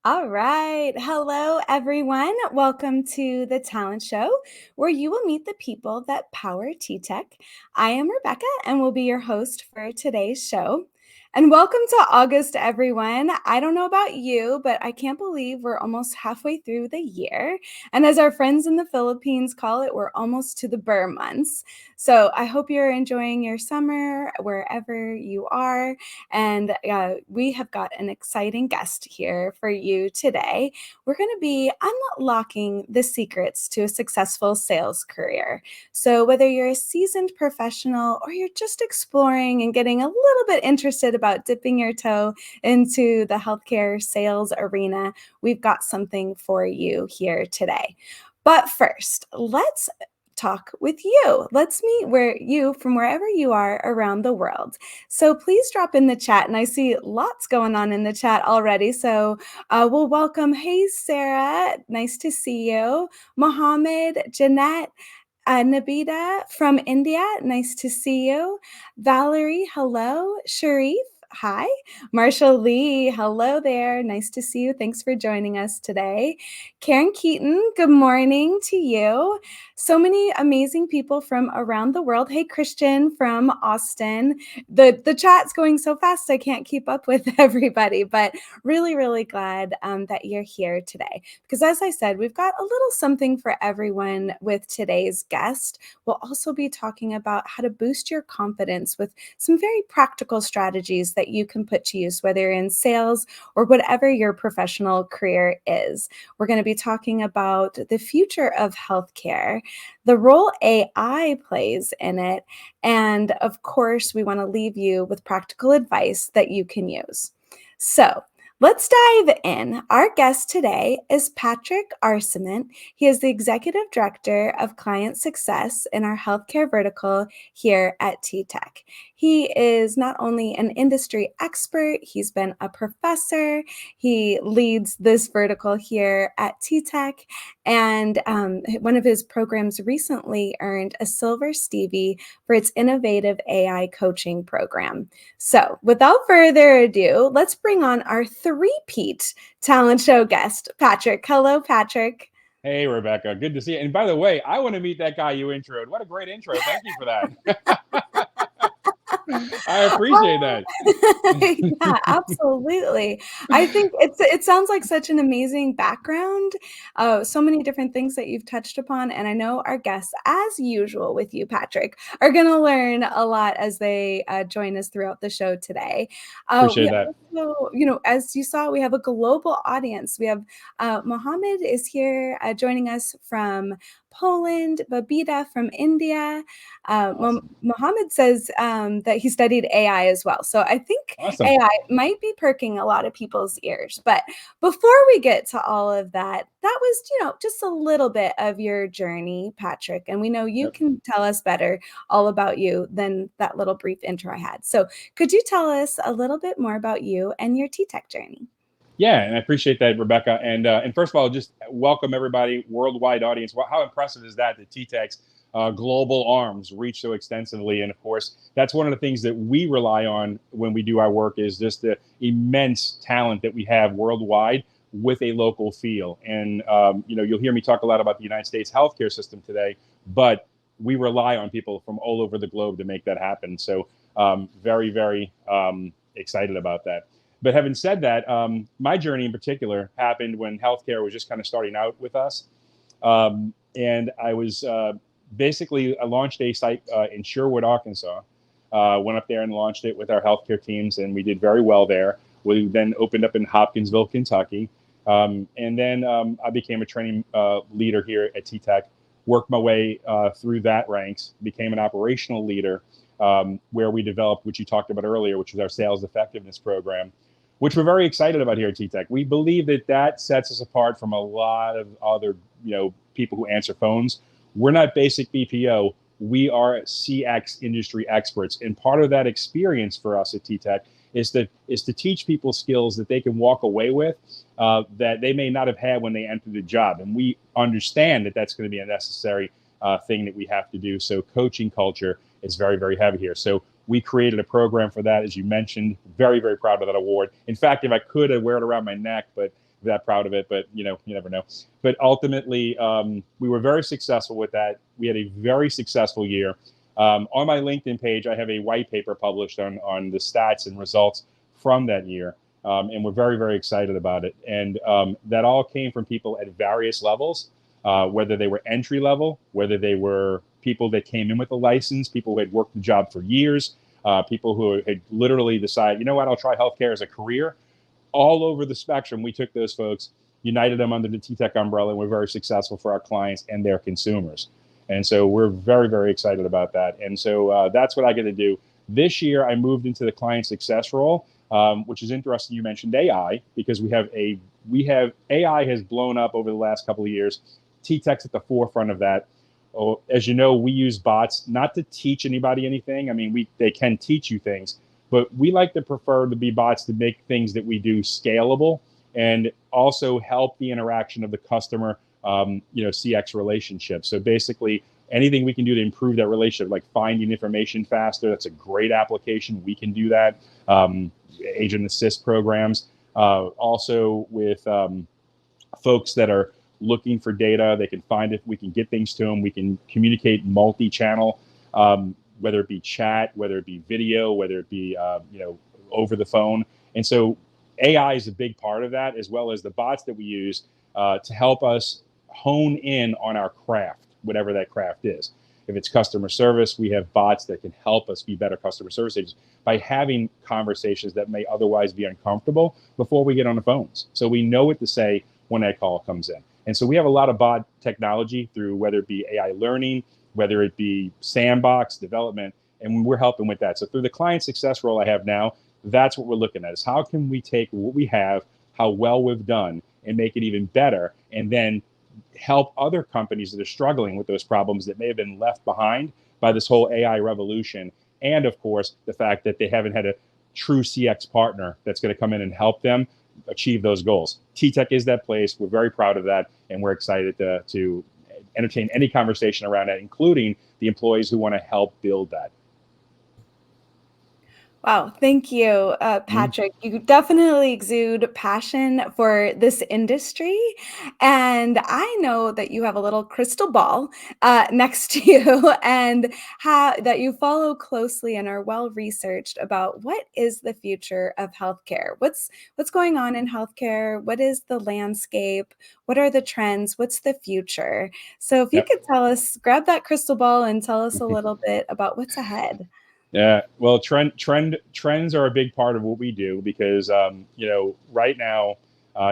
All right. Hello, everyone. Welcome to the Talent Show, where you will meet the people that power TTEC. I am Rebecca and will be your host for today's show. And welcome to August, everyone. I don't know about you, but I can't believe we're almost halfway through the year. And as our friends in the Philippines call it, we're almost to the Burr months. So I hope you're enjoying your summer wherever you are. And we have got an exciting guest here for you today. We're going to be unlocking the secrets to a successful sales career. So, whether you're a seasoned professional or you're just exploring and getting a little bit interested about dipping your toe into the healthcare sales arena, we've got something for you here today. But first, let's talk with you. Let's meet where you from wherever you are around the world. So please drop in the chat, and I see lots going on in the chat already. So we'll welcome, hey Sarah, nice to see you. Mohammed, Jeanette, Nabita from India, nice to see you. Valerie, hello. Sharif, hi. Marshall Lee, hello there. Nice to see you. Thanks for joining us today. Karen Keaton, good morning to you. So many amazing people from around the world. Hey, Christian from Austin. The chat's going so fast, I can't keep up with everybody, but really, really glad that you're here today. Because as I said, we've got a little something for everyone with today's guest. We'll also be talking about how to boost your confidence with some very practical strategies that you can put to use, whether in sales or whatever your professional career is. We're going to be talking about the future of healthcare, the role AI plays in it, and of course, we want to leave you with practical advice that you can use. So, let's dive in. Our guest today is Patrick Arcement. He is the Executive Director of Client Success in our healthcare vertical here at TTEC. He is not only an industry expert, he's been a professor. He leads this vertical here at TTEC, and one of his programs recently earned a Silver Stevie for its innovative AI coaching program. So, without further ado, let's bring on our three-peat talent show guest, Patrick. Hello, Patrick. Hey, Rebecca. Good to see you. And by the way, I want to meet that guy you introed. What a great intro. Thank you for that. I appreciate that. Yeah, absolutely. I think it sounds like such an amazing background. So many different things that you've touched upon, and I know our guests, as usual with you, Patrick, are going to learn a lot as they join us throughout the show today. Appreciate We that. also, as you saw, we have a global audience. We have Mohammed is here joining us from Poland, Babita from India. Awesome. Mohammed says that he studied AI as well. So I think Awesome. AI might be perking a lot of people's ears. But before we get to all of that, that was, just a little bit of your journey, Patrick. And we know you Yep. can tell us better all about you than that little brief intro I had. So could you tell us a little bit more about you and your T-Tech journey? Yeah, and I appreciate that, Rebecca. And first of all, just welcome everybody, worldwide audience. How impressive is that T-Tech's global arms reach so extensively? And of course, that's one of the things that we rely on when we do our work is just the immense talent that we have worldwide with a local feel. And you'll hear me talk a lot about the United States healthcare system today, but we rely on people from all over the globe to make that happen. So very, very excited about that. But having said that, my journey in particular happened when healthcare was just kind of starting out with us. And I was basically, I launched a site in Sherwood, Arkansas. Went up there and launched it with our healthcare teams, and we did very well there. We then opened up in Hopkinsville, Kentucky. And then I became a training leader here at TTEC, worked my way through that ranks, became an operational leader, where we developed, which you talked about earlier, which was our sales effectiveness program, which we're very excited about here at TTEC. We believe that that sets us apart from a lot of other, people who answer phones. We're not basic BPO. We are CX industry experts, and part of that experience for us at TTEC is to teach people skills that they can walk away with that they may not have had when they entered the job. And we understand that that's going to be a necessary thing that we have to do. So coaching culture is very, very heavy here. So we created a program for that, as you mentioned. Very, very proud of that award. In fact, if I could, I'd wear it around my neck, but that proud of it, but you never know. But ultimately, we were very successful with that. We had a very successful year. On my LinkedIn page, I have a white paper published on the stats and results from that year. And we're very, very excited about it. And that all came from people at various levels, whether they were entry level, whether they were people that came in with a license, people who had worked the job for years, people who had literally decided, you know what, I'll try healthcare as a career. All over the spectrum, we took those folks, united them under the TTEC umbrella, and we're very successful for our clients and their consumers. And so we're very, very excited about that. And so that's what I get to do. This year, I moved into the client success role, which is interesting. You mentioned AI, because we have AI has blown up over the last couple of years. TTEC's at the forefront of that. Oh, as you know, we use bots not to teach anybody anything. I mean, they can teach you things, but we like to prefer to be bots to make things that we do scalable and also help the interaction of the customer, CX relationship. So basically, anything we can do to improve that relationship, like finding information faster, that's a great application. We can do that. Agent assist programs. Also with folks that are looking for data, they can find it. We can get things to them. We can communicate multi-channel, whether it be chat, whether it be video, whether it be over the phone. And so AI is a big part of that, as well as the bots that we use to help us hone in on our craft, whatever that craft is. If it's customer service, we have bots that can help us be better customer service agents by having conversations that may otherwise be uncomfortable before we get on the phones. So we know what to say when that call comes in. And so we have a lot of bot technology through whether it be AI learning, whether it be sandbox development, and we're helping with that. So through the client success role I have now, that's what we're looking at, is how can we take what we have, how well we've done, and make it even better, and then help other companies that are struggling with those problems that may have been left behind by this whole AI revolution. And of course, the fact that they haven't had a true CX partner that's going to come in and help them achieve those goals. TTEC is that place. We're very proud of that, and we're excited to entertain any conversation around that, including the employees who want to help build that. Wow, thank you, Patrick. You definitely exude passion for this industry. And I know that you have a little crystal ball next to you and that you follow closely and are well researched about what is the future of healthcare. What's going on in healthcare? What is the landscape? What are the trends? What's the future? So if you Yep. could grab that crystal ball and tell us a little bit about what's ahead. Yeah, well, trends are a big part of what we do because right now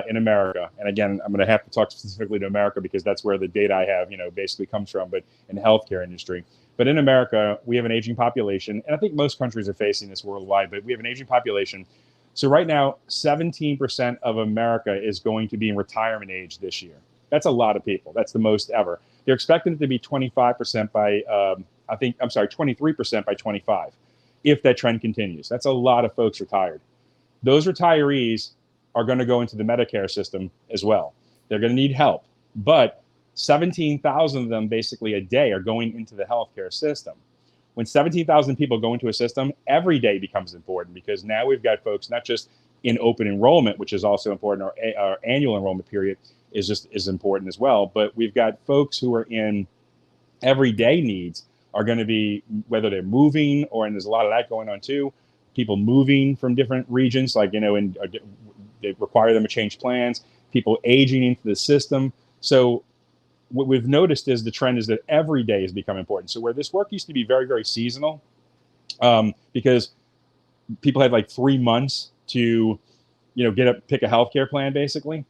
in America, and again, I'm going to have to talk specifically to America because that's where the data I have, basically comes from. But in the healthcare industry, but in America, we have an aging population, and I think most countries are facing this worldwide. But we have an aging population. So right now, 17% of America is going to be in retirement age this year. That's a lot of people. That's the most ever. They're expecting it to be 25% by 23% by 25, if that trend continues. That's a lot of folks retired. Those retirees are going to go into the Medicare system as well. They're going to need help, but 17,000 of them basically a day are going into the healthcare system. When 17,000 people go into a system, every day becomes important because now we've got folks not just in open enrollment, which is also important. Our annual enrollment period is important as well, but we've got folks who are in everyday needs are going to be, whether they're moving, and there's a lot of that going on too, people moving from different regions, like, and they require them to change plans, people aging into the system. So what we've noticed is the trend is that every day has become important. So where this work used to be very, very seasonal, because people had like 3 months to, pick a healthcare plan, basically.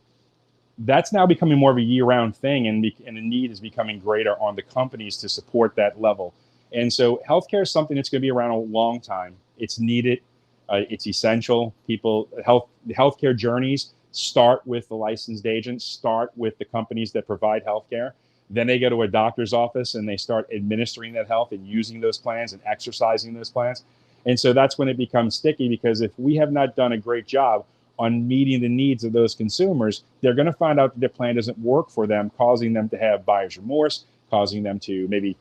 That's now becoming more of a year-round thing, and the need is becoming greater on the companies to support that level. And so healthcare is something that's going to be around a long time. It's needed. It's essential. Healthcare journeys start with the licensed agents, start with the companies that provide healthcare. Then they go to a doctor's office and they start administering that health and using those plans and exercising those plans. And so that's when it becomes sticky, because if we have not done a great job on meeting the needs of those consumers, they're going to find out that their plan doesn't work for them, causing them to have buyer's remorse, causing them to maybe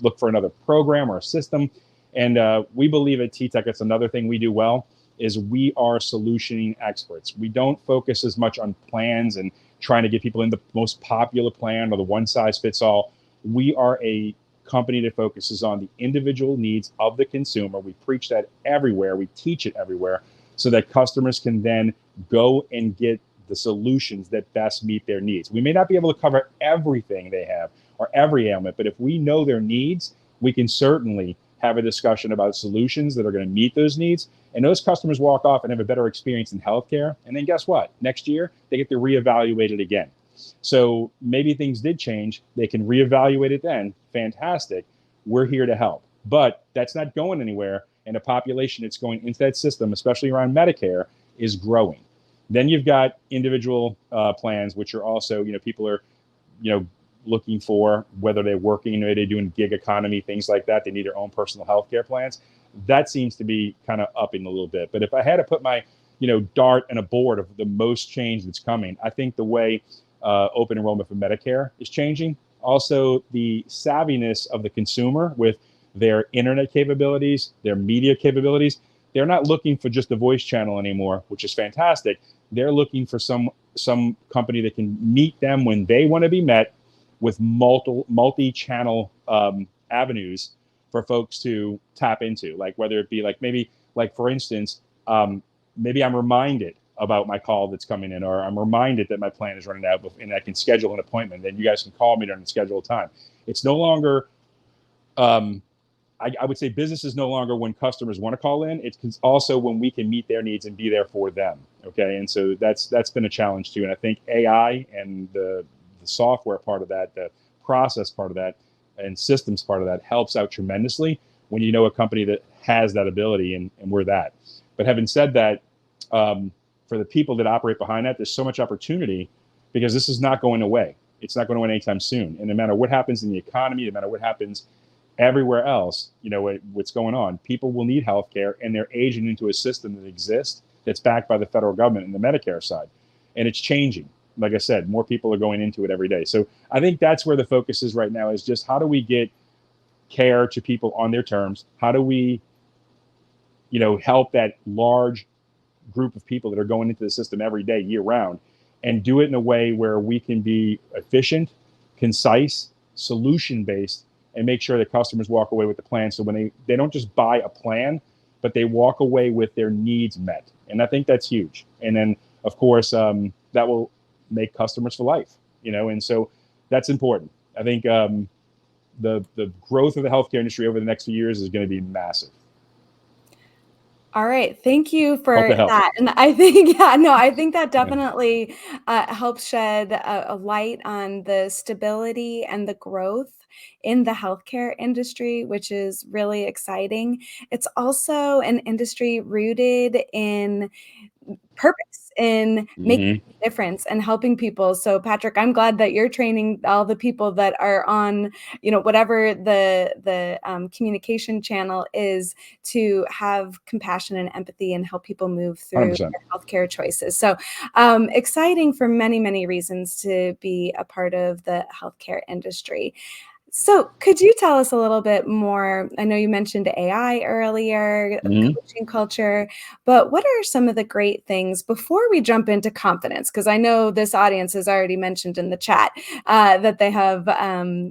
look for another program or a system. And we believe at TTEC, it's another thing we do well, is we are solutioning experts. We don't focus as much on plans and trying to get people in the most popular plan or the one size fits all. We are a company that focuses on the individual needs of the consumer. We preach that everywhere. We teach it everywhere so that customers can then go and get the solutions that best meet their needs. We may not be able to cover everything they have or every ailment, but if we know their needs, we can certainly have a discussion about solutions that are going to meet those needs. And those customers walk off and have a better experience in healthcare. And then guess what? Next year, they get to reevaluate it again. So maybe things did change. They can reevaluate it then. Fantastic. We're here to help. But that's not going anywhere. And the population that's going into that system, especially around Medicare, is growing. Then you've got individual plans, which are also, people are, looking for, whether they're working, or they're doing gig economy, things like that. They need their own personal health care plans. That seems to be kind of upping a little bit. But if I had to put my, dart and a board of the most change that's coming, I think the way open enrollment for Medicare is changing. Also, the savviness of the consumer with their internet capabilities, their media capabilities. They're not looking for just a voice channel anymore, which is fantastic. They're looking for some company that can meet them when they want to be met, with multi-channel avenues for folks to tap into, like whether it be like for instance, maybe I'm reminded about my call that's coming in, or I'm reminded that my plan is running out, and I can schedule an appointment. Then you guys can call me during the scheduled time. It's no longer, I would say business is no longer when customers want to call in. It's also when we can meet their needs and be there for them. Okay, and so that's been a challenge too. And I think AI and the software part of that, the process part of that, and systems part of that helps out tremendously when you know a company that has that ability, and we're that. But having said that, for the people that operate behind that, there's so much opportunity because this is not going away. It's not going away anytime soon. And no matter what happens in the economy, no matter what happens everywhere else, what's going on, people will need healthcare, and they're aging into a system that exists that's backed by the federal government and the Medicare side. And it's changing. Like I said, more people are going into it every day. So I think that's where the focus is right now, is just how do we get care to people on their terms? How do we, help that large group of people that are going into the system every day, year round, and do it in a way where we can be efficient, concise, solution-based, and make sure that customers walk away with the plan. So when they don't just buy a plan, but they walk away with their needs met. And I think that's huge. And then, of course, that will make customers for life, and so that's important. I think the growth of the healthcare industry over the next few years is going to be massive. All right. Thank you for Hope to help. that. And I think, I think that definitely helps shed a light on the stability and the growth in the healthcare industry, which is really exciting. It's also an industry rooted in purpose, in making a difference and helping people. So Patrick, I'm glad that you're training all the people that are on, whatever the communication channel is, to have compassion and empathy and help people move through 100%. their healthcare choices. So exciting for many, many reasons to be a part of the healthcare industry. So could you tell us a little bit more? I know you mentioned AI earlier, coaching culture, but what are some of the great things before we jump into confidence? Because I know this audience has already mentioned in the chat that they have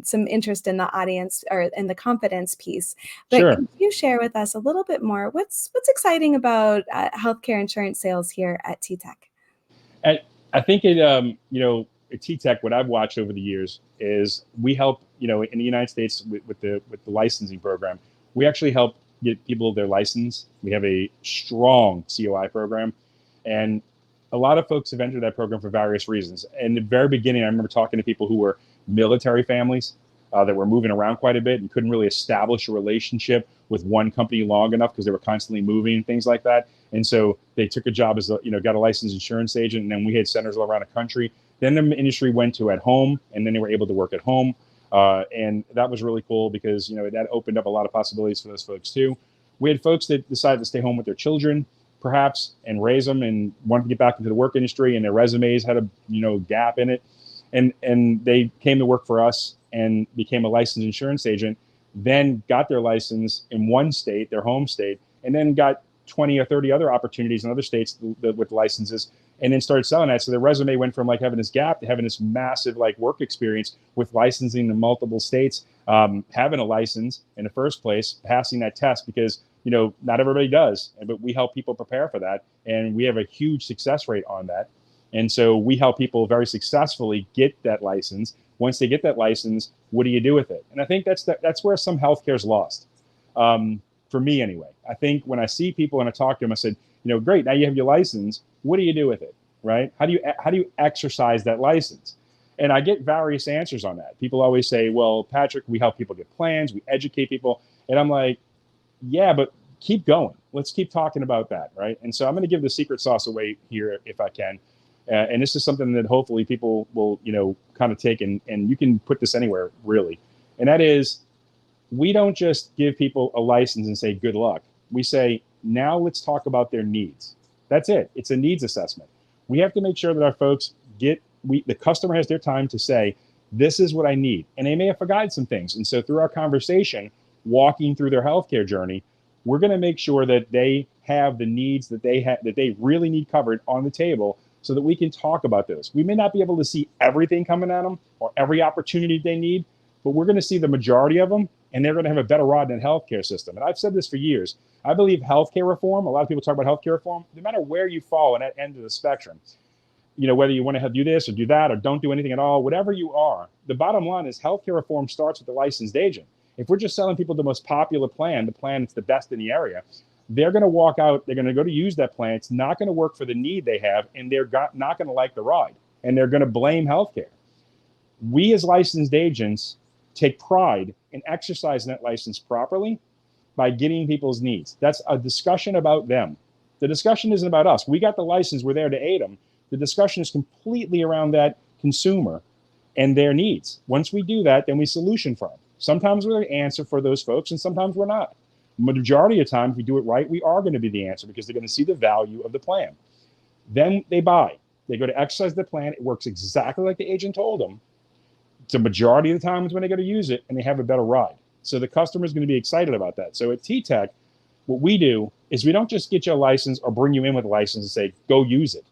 some interest in the audience or in the confidence piece. But Sure. Could you share with us a little bit more? What's exciting about healthcare insurance sales here at TTEC? I think it, at TTEC, what I've watched over the years is we help, in the United States with the licensing program, we actually help get people their license. We have a strong COI program, and a lot of folks have entered that program for various reasons. In the very beginning, I remember talking to people who were military families that were moving around quite a bit and couldn't really establish a relationship with one company long enough because they were constantly moving and things like that. And so they took a job as got a licensed insurance agent, and then we had centers all around the country. Then the industry went to at home, and then they were able to work at home. And that was really cool because, that opened up a lot of possibilities for those folks too. We had folks that decided to stay home with their children, perhaps, and raise them, and wanted to get back into the work industry, and their resumes had a gap in it. And they came to work for us and became a licensed insurance agent, then got their license in one state, their home state, and then got 20 or 30 other opportunities in other states with licenses, and then started selling that. So their resume went from like having this gap to having this massive like work experience with licensing in multiple states, having a license in the first place, passing that test, because not everybody does, but we help people prepare for that, and we have a huge success rate on that. And so we help people very successfully get that license. Once they get that license, what do you do with it? And I think that's where some healthcare is lost. For me anyway, I think when I see people and I talk to them, I said, great, now you have your license. What do you do with it, right? How do you exercise that license? And I get various answers on that. People always say, well, Patrick, we help people get plans, we educate people. And I'm like, yeah, but keep going. Let's keep talking about that, right? And so I'm going to give the secret sauce away here if I can. And this is something that hopefully people will, kind of take, and you can put this anywhere, really. And that is, we don't just give people a license and say, good luck. We say, now let's talk about their needs. That's it. It's a needs assessment. We have to make sure that our folks the customer has their time to say, this is what I need. And they may have forgotten some things. And so through our conversation, walking through their healthcare journey, we're going to make sure that they have the needs that they really need covered on the table, so that we can talk about those. We may not be able to see everything coming at them or every opportunity they need, but we're going to see the majority of them, and they're going to have a better ride in the healthcare system. And I've said this for years. I believe healthcare reform, a lot of people talk about healthcare reform, no matter where you fall on that end of the spectrum, whether you want to do this or do that or don't do anything at all, whatever you are, the bottom line is healthcare reform starts with the licensed agent. If we're just selling people the most popular plan, the plan that's the best in the area, they're going to walk out, they're going to go to use that plan. It's not going to work for the need they have, and they're not going to like the ride, and they're going to blame healthcare. We as licensed agents take pride in exercising that license properly by getting people's needs. That's a discussion about them. The discussion isn't about us. We got the license, we're there to aid them. The discussion is completely around that consumer and their needs. Once we do that, then we solution for them. Sometimes we're the answer for those folks, and sometimes we're not. Majority of the time, if we do it right, we are going to be the answer, because they're going to see the value of the plan. Then they buy. They go to exercise the plan. It works exactly like the agent told them. It's a majority of the times when they go to use it, and they have a better ride. So the customer is going to be excited about that. So at TTEC, what we do is we don't just get you a license or bring you in with a license and say, go use it.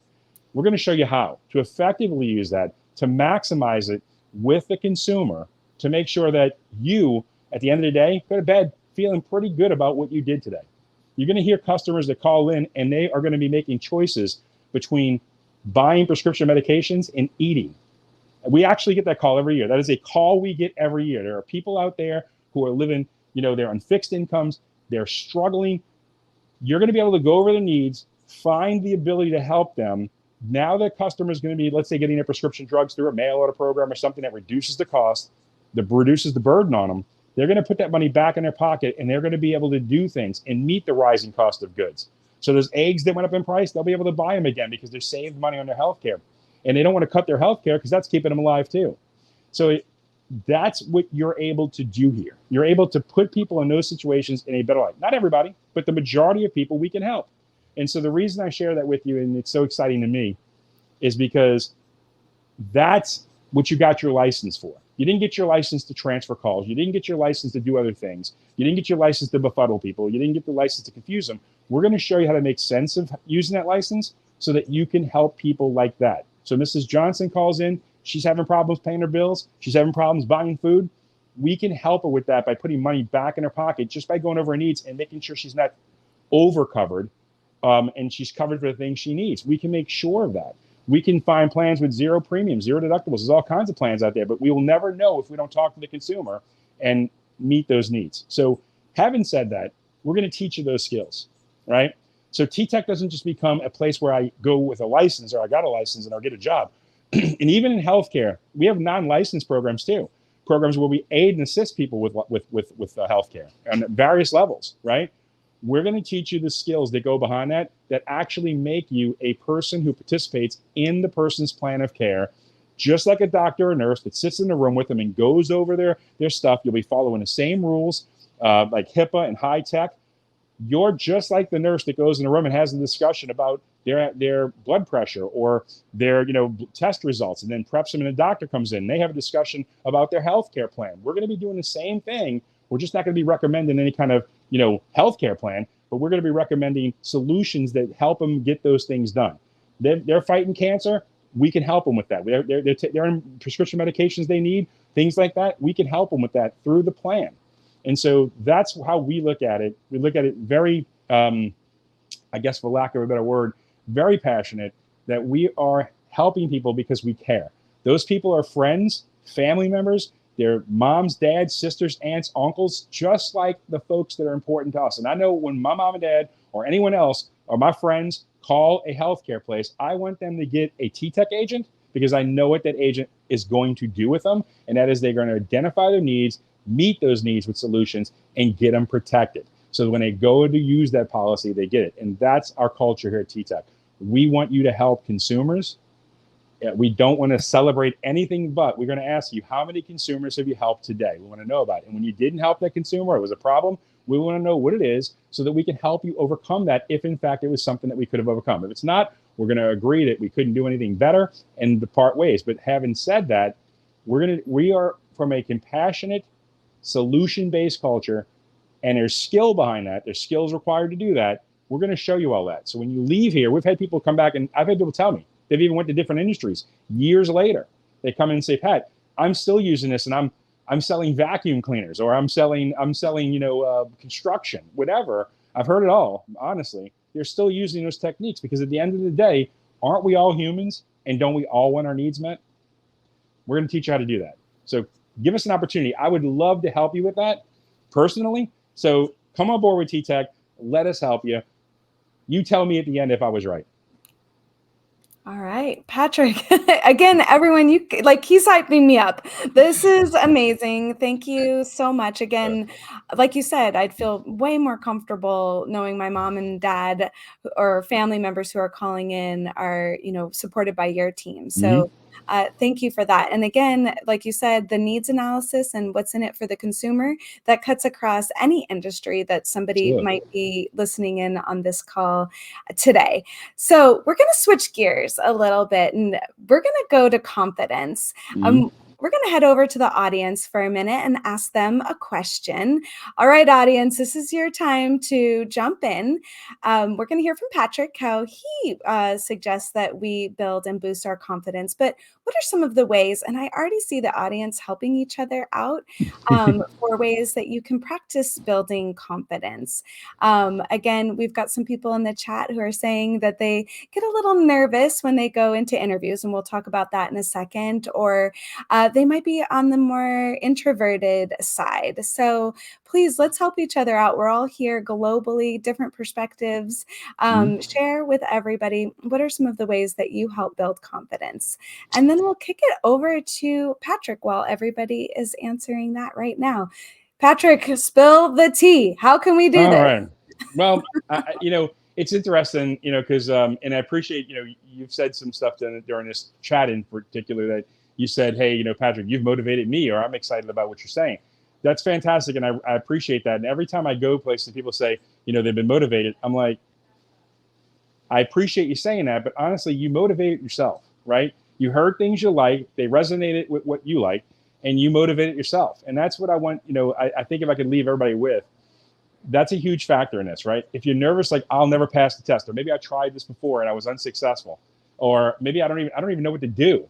We're going to show you how to effectively use that, to maximize it with the consumer, to make sure that you, at the end of the day, go to bed feeling pretty good about what you did today. You're going to hear customers that call in, and they are going to be making choices between buying prescription medications and eating. We actually get that call every year. That is a call we get every year. There are people out there who are living, they're on fixed incomes, they're struggling. You're going to be able to go over their needs, find the ability to help them. Now their customer is going to be, let's say, getting their prescription drugs through a mail order program or something that reduces the cost, that reduces the burden on them. They're going to put that money back in their pocket, and they're going to be able to do things and meet the rising cost of goods. So those eggs that went up in price, they'll be able to buy them again because they're saved money on their healthcare. And they don't want to cut their healthcare because that's keeping them alive too. So that's what you're able to do here. You're able to put people in those situations in a better life. Not everybody, but the majority of people we can help. And so the reason I share that with you, and it's so exciting to me, is because that's what you got your license for. You didn't get your license to transfer calls. You didn't get your license to do other things. You didn't get your license to befuddle people. You didn't get the license to confuse them. We're going to show you how to make sense of using that license so that you can help people like that. So Mrs. Johnson calls in. She's having problems paying her bills. She's having problems buying food. We can help her with that by putting money back in her pocket, just by going over her needs and making sure she's not over-covered, and she's covered for the things she needs. We can make sure of that. We can find plans with zero premiums, zero deductibles. There's all kinds of plans out there, but we will never know if we don't talk to the consumer and meet those needs. So having said that, we're going to teach you those skills, right? So TTEC doesn't just become a place where I go with a license or I got a license and I'll get a job. And even in healthcare, we have non-licensed programs too, programs where we aid and assist people with healthcare on various levels, right? We're going to teach you the skills that go behind that actually make you a person who participates in the person's plan of care, just like a doctor or nurse that sits in the room with them and goes over their stuff. You'll be following the same rules, like HIPAA and high tech. You're just like the nurse that goes in the room and has a discussion about their blood pressure or their test results, and then preps them, and the doctor comes in. They have a discussion about their healthcare plan. We're going to be doing the same thing. We're just not going to be recommending any kind of healthcare plan. but we're going to be recommending solutions that help them get those things done. They're fighting cancer. We can help them with that. They're on prescription medications they need, things like that. We can help them with that through the plan. And so that's how we look at it. We look at it very, I guess for lack of a better word, very passionate that we are helping people because we care. Those people are friends, family members, they're moms, dads, sisters, aunts, uncles, just like the folks that are important to us. And I know when my mom and dad or anyone else or my friends call a healthcare place, I want them to get a TTEC agent because I know what that agent is going to do with them. And that is they're going to identify their needs, meet those needs with solutions, and get them protected. So when they go to use that policy, they get it. And that's our culture here at TTEC. We want you to help consumers. We don't want to celebrate anything, but we're going to ask you, how many consumers have you helped today? We want to know about it. And when you didn't help that consumer, or it was a problem, we want to know what it is so that we can help you overcome that if, in fact, it was something that we could have overcome. If it's not, we're going to agree that we couldn't do anything better and depart ways. But having said that, we are from a compassionate, solution-based culture, and there's skill behind that. There's skills required to do that. We're going to show you all that. So when you leave here, we've had people come back, and I've had people tell me, they've even went to different industries. Years later, they come in and say, Pat, I'm still using this, and I'm selling vacuum cleaners, or I'm selling construction, whatever. I've heard it all, honestly. They're still using those techniques because at the end of the day, aren't we all humans, and don't we all want our needs met? We're going to teach you how to do that. So give us an opportunity. I would love to help you with that personally. So come on board with TTEC. Let us help you. You tell me at the end if I was right. All right, Patrick. Again, everyone, he's hyping me up. This is amazing. Thank you so much. Again, like you said, I'd feel way more comfortable knowing my mom and dad or family members who are calling in are, supported by your team. So thank you for that. And again, like you said, the needs analysis and what's in it for the consumer, that cuts across any industry that somebody might be listening in on this call today. So we're going to switch gears a little bit, and we're going to go to confidence. We're going to head over to the audience for a minute and ask them a question. All right, audience, this is your time to jump in. We're going to hear from Patrick how he suggests that we build and boost our confidence. But what are some of the ways, and I already see the audience helping each other out for ways that you can practice building confidence. Again, we've got some people in the chat who are saying that they get a little nervous when they go into interviews, and we'll talk about that in a second, or they might be on the more introverted side. So please, let's help each other out. We're all here globally, different perspectives. Share with everybody, what are some of the ways that you help build confidence? And then we'll kick it over to Patrick while everybody is answering that right now. Patrick, spill the tea. How can we do this? All right. Well, it's interesting, because, and I appreciate, you've said some stuff during this chat in particular that you said, hey, Patrick, you've motivated me, or I'm excited about what you're saying. That's fantastic. And I appreciate that. And every time I go places, people say, they've been motivated. I'm like, I appreciate you saying that, but honestly, you motivated yourself, right? You heard things you like, they resonated with what you like, and you motivated yourself. And that's what I want, I think if I could leave everybody with, that's a huge factor in this, right? If you're nervous, like I'll never pass the test, or maybe I tried this before and I was unsuccessful, or maybe I don't even know what to do.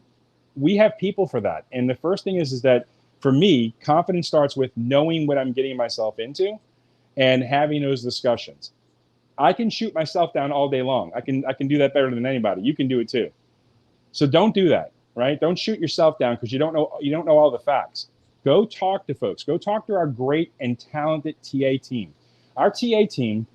We have people for that. And the first thing is that for me, confidence starts with knowing what I'm getting myself into and having those discussions. I can shoot myself down all day long. I can do that better than anybody. You can do it too. So don't do that, right? Don't shoot yourself down because you don't know all the facts. Go talk to folks. Go talk to our great and talented TA team. Our TA team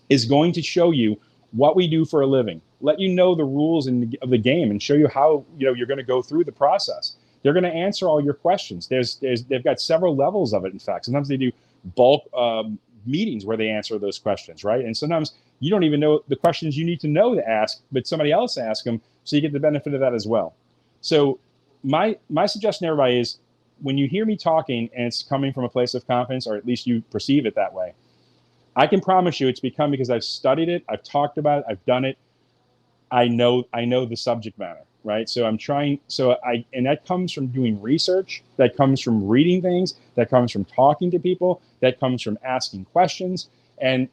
is going to show you what we do for a living, let you know the rules of the game, and show you how you're going to go through the process. They're going to answer all your questions. They've got several levels of it. In fact, sometimes they do bulk meetings where they answer those questions, right? And sometimes you don't even know the questions you need to know to ask, but somebody else asks them, so you get the benefit of that as well. So my suggestion to everybody is, when you hear me talking and it's coming from a place of confidence, or at least you perceive it that way, I can promise you it's become because I've studied it, I've talked about it, I've done it. I know the subject matter, right? So and that comes from doing research, that comes from reading things, that comes from talking to people, that comes from asking questions. And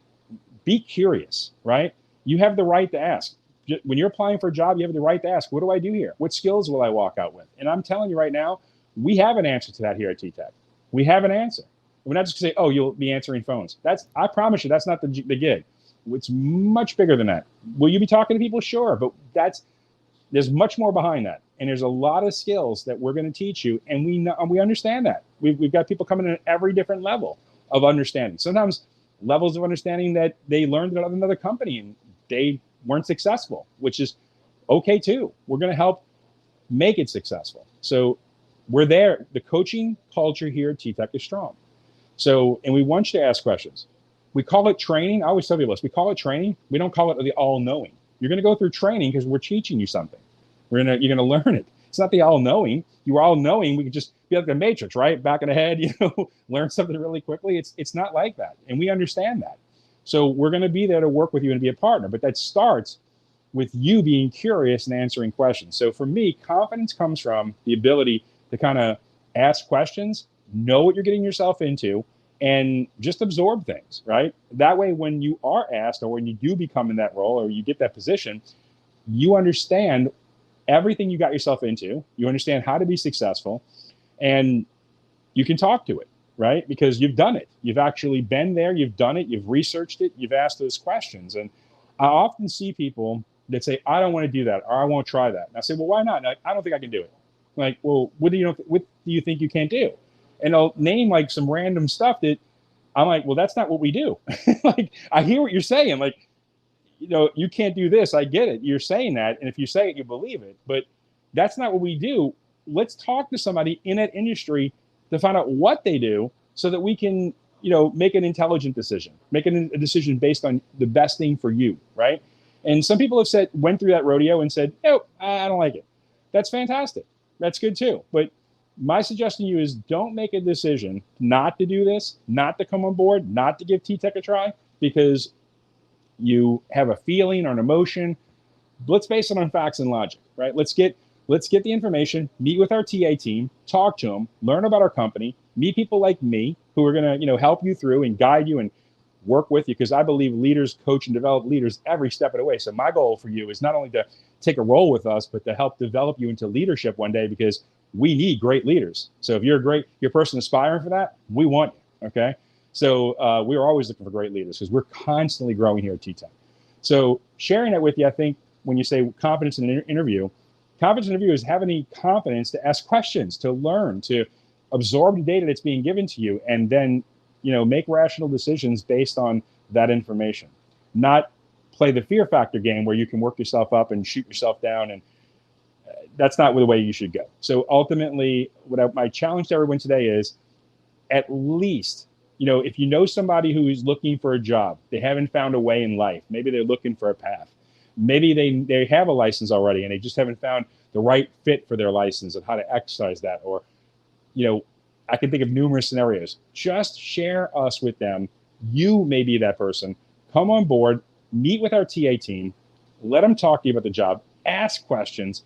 be curious, right? You have the right to ask. When you're applying for a job, you have the right to ask, what do I do here? What skills will I walk out with? And I'm telling you right now, we have an answer to that here at TTEC. We have an answer. We're not just going to say, oh, you'll be answering phones. I promise you, that's not the gig. It's much bigger than that. Will you be talking to people? Sure, but there's much more behind that, and there's a lot of skills that we're going to teach you, and we understand that. We've got people coming in at every different level of understanding. Sometimes levels of understanding that they learned at another company and they weren't successful, which is okay too. We're going to help make it successful. So we're there. The coaching culture here at TTEC is strong. So, and we want you to ask questions. We call it training. I always tell people this. We call it training. We don't call it the all-knowing. You're going to go through training because we're teaching you something. You're going to learn it. It's not the all-knowing. You were all-knowing. We could just be like the Matrix, right? Back in the head, learn something really quickly. It's not like that, and we understand that. So we're going to be there to work with you and be a partner. But that starts with you being curious and answering questions. So for me, confidence comes from the ability to kind of ask questions, know what you're getting yourself into, and just absorb things, right? That way, when you are asked or when you do become in that role or you get that position, you understand everything you got yourself into, you understand how to be successful, and you can talk to it, right? Because you've done it. You've actually been there, you've done it, you've researched it, you've asked those questions. And I often see people that say, I don't want to do that, or I won't try that. And I say, well, why not? Like, I don't think I can do it. Like, well, what do you think you can't do? And I'll name like some random stuff that I'm like, well, that's not what we do. Like, I hear what you're saying. Like, you can't do this. I get it. You're saying that. And if you say it, you believe it. But that's not what we do. Let's talk to somebody in that industry to find out what they do so that we can, make an intelligent decision, make a decision based on the best thing for you, right? And some people have went through that rodeo and said, no, I don't like it. That's fantastic. That's good too. But my suggestion to you is don't make a decision not to do this, not to come on board, not to give TTEC a try because you have a feeling or an emotion. Let's base it on facts and logic, right? Let's get the information, meet with our TA team, talk to them, learn about our company, meet people like me who are going to, help you through and guide you and work with you, because I believe leaders coach and develop leaders every step of the way. So my goal for you is not only to take a role with us, but to help develop you into leadership one day, because we need great leaders. So if you're a person aspiring for that, we want you, okay? So we're always looking for great leaders because we're constantly growing here at TTEC. So sharing that with you, I think when you say confidence in an interview, confidence in an interview is having the confidence to ask questions, to learn, to absorb the data that's being given to you, and then make rational decisions based on that information. Not play the fear factor game where you can work yourself up and shoot yourself down, and that's not the way you should go. So ultimately, my challenge to everyone today is, at least, if you know somebody who is looking for a job, they haven't found a way in life, maybe they're looking for a path, maybe they have a license already and they just haven't found the right fit for their license and how to exercise that, or I can think of numerous scenarios. Just share us with them. You may be that person. Come on board, meet with our TA team, let them talk to you about the job, ask questions,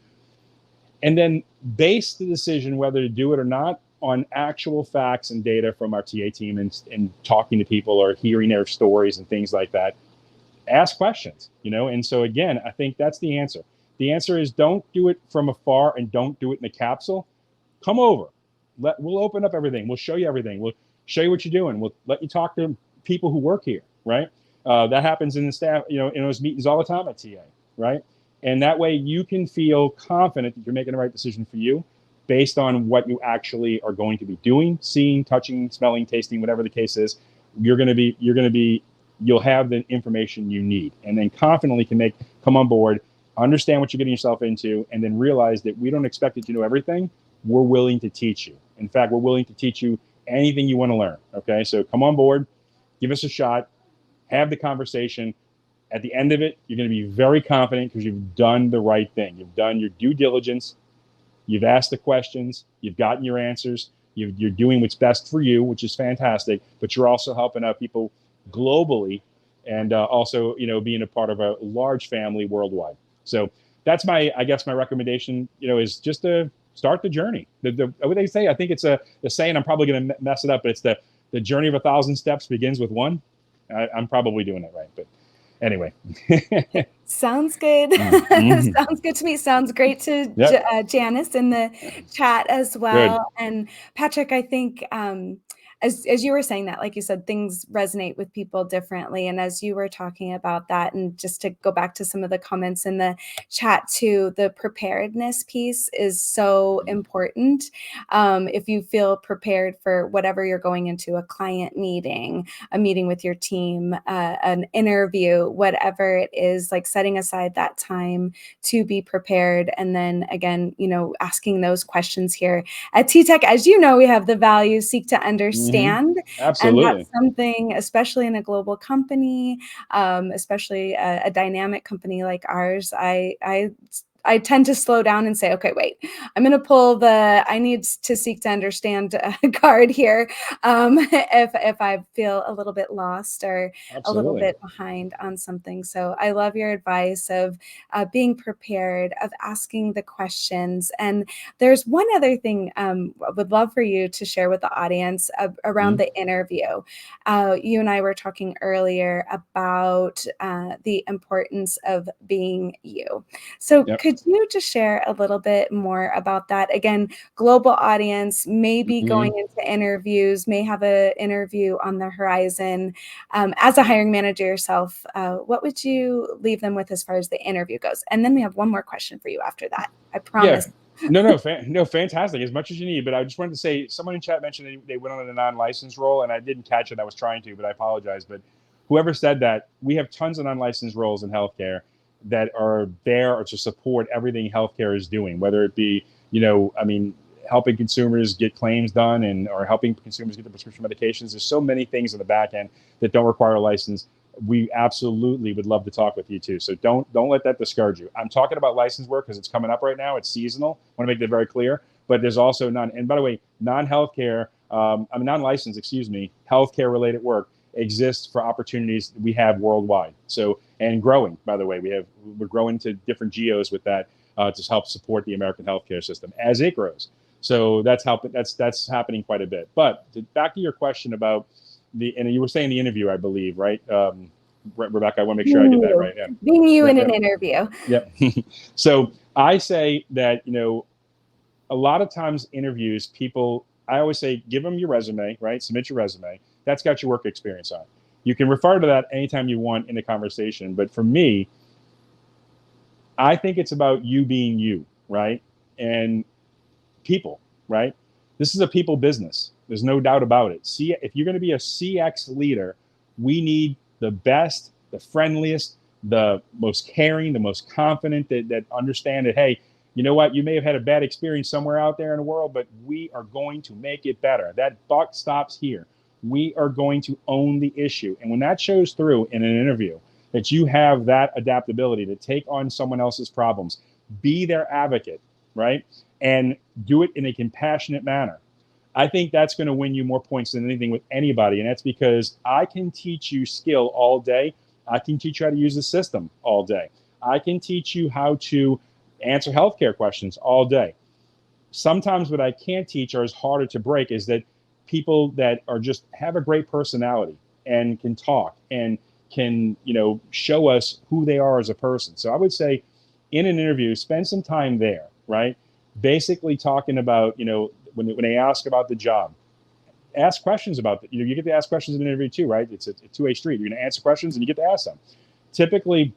and then base the decision whether to do it or not on actual facts and data from our TA team and talking to people or hearing their stories and things like that. Ask questions, and so again, I think that's the answer. The answer is don't do it from afar and don't do it in a capsule. Come over. We'll open up everything. We'll show you everything. We'll show you what you're doing. We'll let you talk to people who work here, right? That happens in the staff, in those meetings all the time at TA, right? And that way you can feel confident that you're making the right decision for you based on what you actually are going to be doing, seeing, touching, smelling, tasting, whatever the case is. You'll have the information you need, and then confidently come on board, understand what you're getting yourself into, and then realize that we don't expect you to know everything. We're willing to teach you. In fact, we're willing to teach you anything you want to learn. Okay, so come on board, give us a shot, have the conversation. At the end of it, you're going to be very confident because you've done the right thing. You've done your due diligence. You've asked the questions. You've gotten your answers. You're doing what's best for you, which is fantastic. But you're also helping out people globally, and also being a part of a large family worldwide. So that's my recommendation. Is just to start the journey. What they say, I think it's a saying. I'm probably going to mess it up, but it's the journey of 1,000 steps begins with one. I'm probably doing it right, but anyway. Sounds good. Mm-hmm. Sounds good to me. Sounds great to Yep. Janice in the chat as Good. well. And Patrick, I think as you were saying that, like you said, things resonate with people differently. And as you were talking about that, and just to go back to some of the comments in the chat too, the preparedness piece is so important. If you feel prepared for whatever you're going into, a client meeting, a meeting with your team, an interview, whatever it is, like setting aside that time to be prepared. And then again, asking those questions here at TTEC. As you know, we have the value seek to understand. And Absolutely. that's something, especially in a global company, especially a dynamic company like ours, I tend to slow down and say, okay, wait, I'm going to pull the I need to seek to understand card here if I feel a little bit lost or a little Absolutely. bit behind on something. So I love your advice of being prepared, of asking the questions. And there's one other thing I would love for you to share with the audience around the interview. You and I were talking earlier about the importance of being you. So Yep. could you just share a little bit more about that? Again, global audience, may be going into interviews, may have an interview on the horizon. As a hiring manager yourself, what would you leave them with as far as the interview goes? And then we have one more question for you after that. I promise. Yeah. No, fantastic. As much as you need. But I just wanted to say, someone in chat mentioned they went on a non-licensed role, and I didn't catch it. I was trying to, but I apologize. But whoever said that, we have tons of non-licensed roles in healthcare that are there to support everything healthcare is doing, whether it be, helping consumers get claims done or helping consumers get the prescription medications. There's so many things in the back end that don't require a license. We absolutely would love to talk with you too. So don't let that discourage you. I'm talking about license work because it's coming up right now. It's seasonal. I want to make that very clear. But there's also and by the way, non-healthcare, non-licensed, healthcare related work exists for opportunities we have worldwide. So, and growing, by the way, we're growing to different geos with that to help support the American healthcare system as it grows. So that's happening quite a bit. But back to your question about and you were saying the interview, I believe, right? Rebecca, I want to make sure I get that right. Yeah. Being you in Yeah. an interview. Yep. So I say that, a lot of times interviews, I always say, give them your resume, right? Submit your resume. That's got your work experience on. You can refer to that anytime you want in the conversation. But for me, I think it's about you being you, right? And people, right? This is a people business. There's no doubt about it. See, if you're going to be a CX leader, we need the best, the friendliest, the most caring, the most confident that understand that, hey, you know what? You may have had a bad experience somewhere out there in the world, but we are going to make it better. That buck stops here. We are going to own the issue. And when that shows through in an interview, that you have that adaptability to take on someone else's problems, be their advocate, right? And do it in a compassionate manner. I think that's going to win you more points than anything with anybody. And that's because I can teach you skill all day. I can teach you how to use the system all day. I can teach you how to answer healthcare questions all day. Sometimes what I can't teach or is harder to break is that people that are just have a great personality and can talk and can, show us who they are as a person. So I would say in an interview, spend some time there, right? Basically talking about, when they ask about the job, ask questions about it. You get to ask questions in an interview too, right? It's a two-way street. You're going to answer questions and you get to ask them. Typically,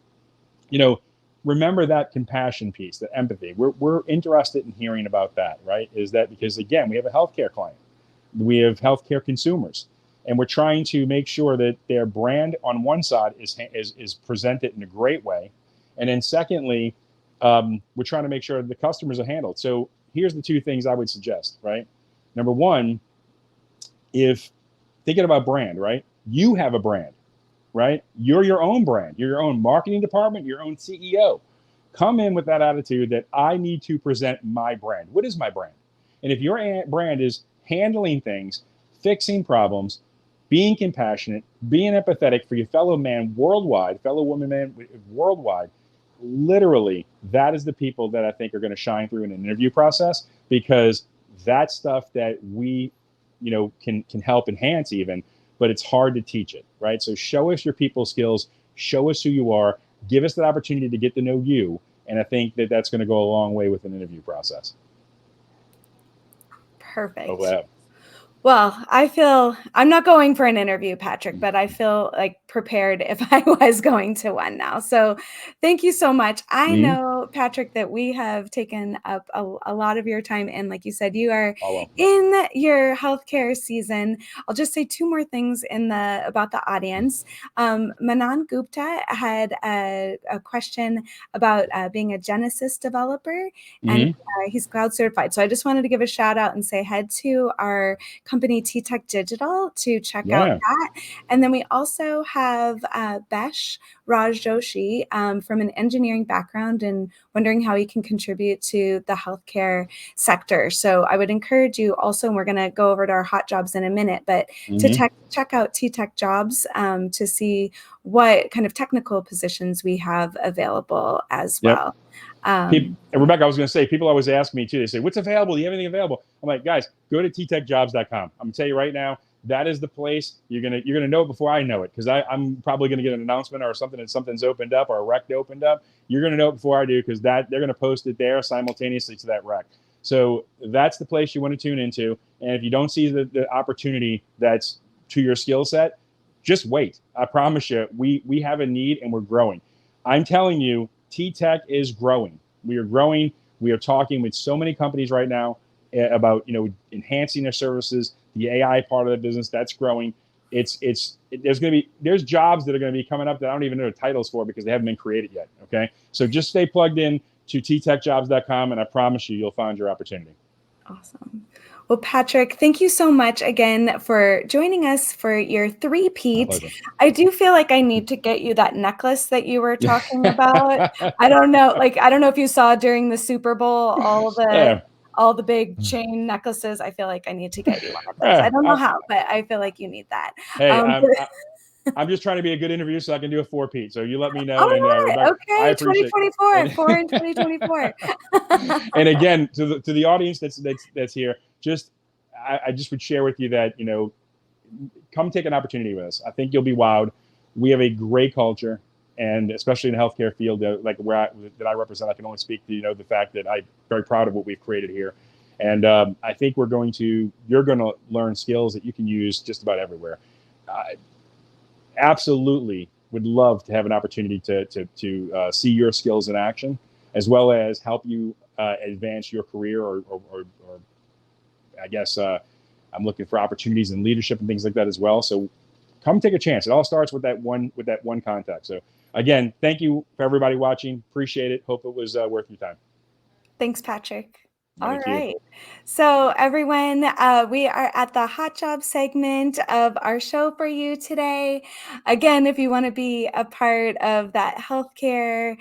remember that compassion piece, the empathy. We're interested in hearing about that, right? Is that because, again, we have a healthcare client, we have healthcare consumers, and we're trying to make sure that their brand on one side is presented in a great way, and then secondly, we're trying to make sure the customers are handled. So here's the two things I would suggest, right? Number one, if thinking about brand, right? You have a brand, right? You're your own brand. You're your own marketing department, your own CEO. Come in with that attitude that I need to present my brand. What is my brand? And if your brand is handling things, fixing problems, being compassionate, being empathetic for your fellow man worldwide, fellow woman man worldwide, literally, that is the people that I think are going to shine through in an interview process, because that's stuff that we, can help enhance even, but it's hard to teach it. right? So show us your people skills, show us who you are, give us that opportunity to get to know you. And I think that that's going to go a long way with an interview process. Perfect. Oh, Well, I feel I'm not going for an interview, Patrick, but I feel like prepared if I was going to one now. So thank you so much. I mm-hmm. know, Patrick, that we have taken up a lot of your time. And like you said, you are Oh, well. in your healthcare season. I'll just say two more things about the audience. Manan Gupta had a question about being a Genesis developer, and he's cloud certified. So I just wanted to give a shout out and say head to our company TTEC Digital to check out that. And then we also have Besh Raj Joshi from an engineering background and wondering how he can contribute to the healthcare sector. So I would encourage you also, and we're going to go over to our hot jobs in a minute, but to check out TTEC Jobs to see what kind of technical positions we have available as well. Rebecca, I was going to say, people always ask me too. They say, "What's available? Do you have anything available?" I'm like, guys, go to ttechjobs.com. I'm going to tell you right now, that is the place. You're gonna know it before I know it, because I'm probably going to get an announcement or something that something's opened up or a rec opened up. You're going to know it before I do, because they're going to post it there simultaneously to that rec. So that's the place you want to tune into. And if you don't see the opportunity that's to your skill set, just wait. I promise you, we have a need and we're growing. I'm telling you, TTEC is growing. We are growing. We are talking with so many companies right now about enhancing their services. The AI part of the business, that's growing. There's jobs that are going to be coming up that I don't even know the titles for, because they haven't been created yet. Okay, so just stay plugged in to ttechjobs.com, and I promise you'll find your opportunity. Awesome. Well, Patrick, thank you so much again for joining us for your three-peat. I do feel like I need to get you that necklace that you were talking about. I don't know if you saw during the Super Bowl all the big chain necklaces. I feel like I need to get you one of those. I don't know how, but I feel like you need that. Hey, I'm just trying to be a good interviewer so I can do a four-peat. So you let me know. All and right, Rebecca, okay, I appreciate 2024, 4 in 2024. And again, to the audience that's here, I just would share with you that, come take an opportunity with us. I think you'll be wowed. We have a great culture, and especially in the healthcare field, like that I represent, I can only speak to the fact that I'm very proud of what we've created here. And I think you're going to learn skills that you can use just about everywhere. Absolutely would love to have an opportunity to see your skills in action, as well as help you advance your career, or I guess I'm looking for opportunities in leadership and things like that as well. So come take a chance. It all starts with that one contact. So again, thank you for everybody watching. Appreciate it. Hope it was worth your time. Thanks, Patrick. Thank All you. right. So everyone, we are at the hot job segment of our show for you today. Again, if you want to be a part of that healthcare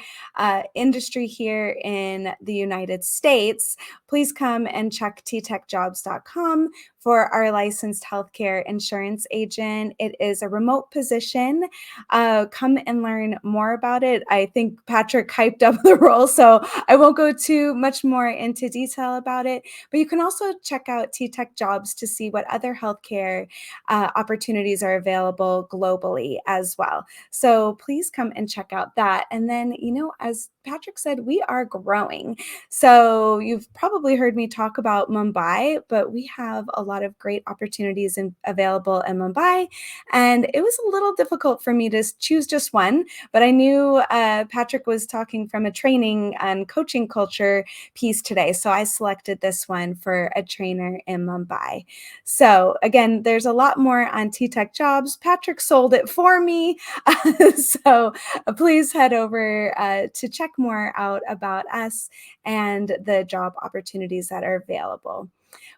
industry here in the United States, please come and check ttechjobs.com for our licensed healthcare insurance agent. It is a remote position. Come and learn more about it. I think Patrick hyped up the role, so I won't go too much more into detail about it, but you can also check out TTEC Jobs to see what other healthcare opportunities are available globally as well. So please come and check out that. And then, as Patrick said, we are growing. So you've probably heard me talk about Mumbai, but we have a lot of great opportunities available in Mumbai. And it was a little difficult for me to choose just one, but I knew Patrick was talking from a training and coaching culture piece today. So I selected this one for a trainer in Mumbai. So again, there's a lot more on TTEC Jobs. Patrick sold it for me. So please head over to check more out about us and the job opportunities that are available.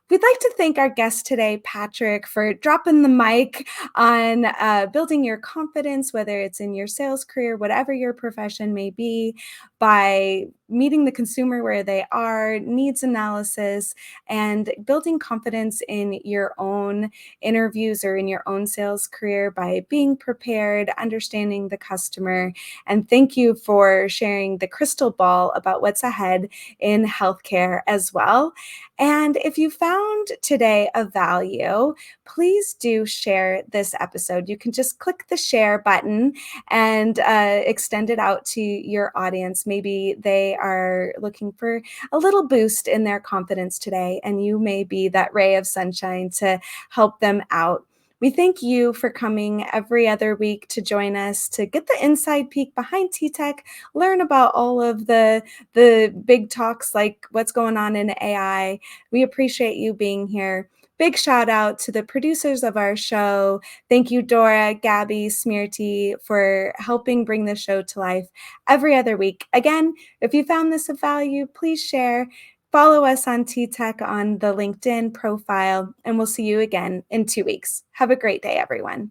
We'd like to thank our guest today, Patrick, for dropping the mic on building your confidence, whether it's in your sales career, whatever your profession may be, by meeting the consumer where they are, needs analysis, and building confidence in your own interviews or in your own sales career by being prepared, understanding the customer. And thank you for sharing the crystal ball about what's ahead in healthcare as well. And if you found found today of value, please do share this episode. You can just click the share button and extend it out to your audience. Maybe they are looking for a little boost in their confidence today, and you may be that ray of sunshine to help them out. We thank you for coming every other week to join us to get the inside peek behind TTEC, learn about all of the big talks like what's going on in AI. We appreciate you being here. Big shout out to the producers of our show. Thank you, Dora, Gabby, Smearty, for helping bring the show to life every other week. Again, if you found this of value, please share. Follow us on TTEC on the LinkedIn profile, and we'll see you again in 2 weeks. Have a great day, everyone.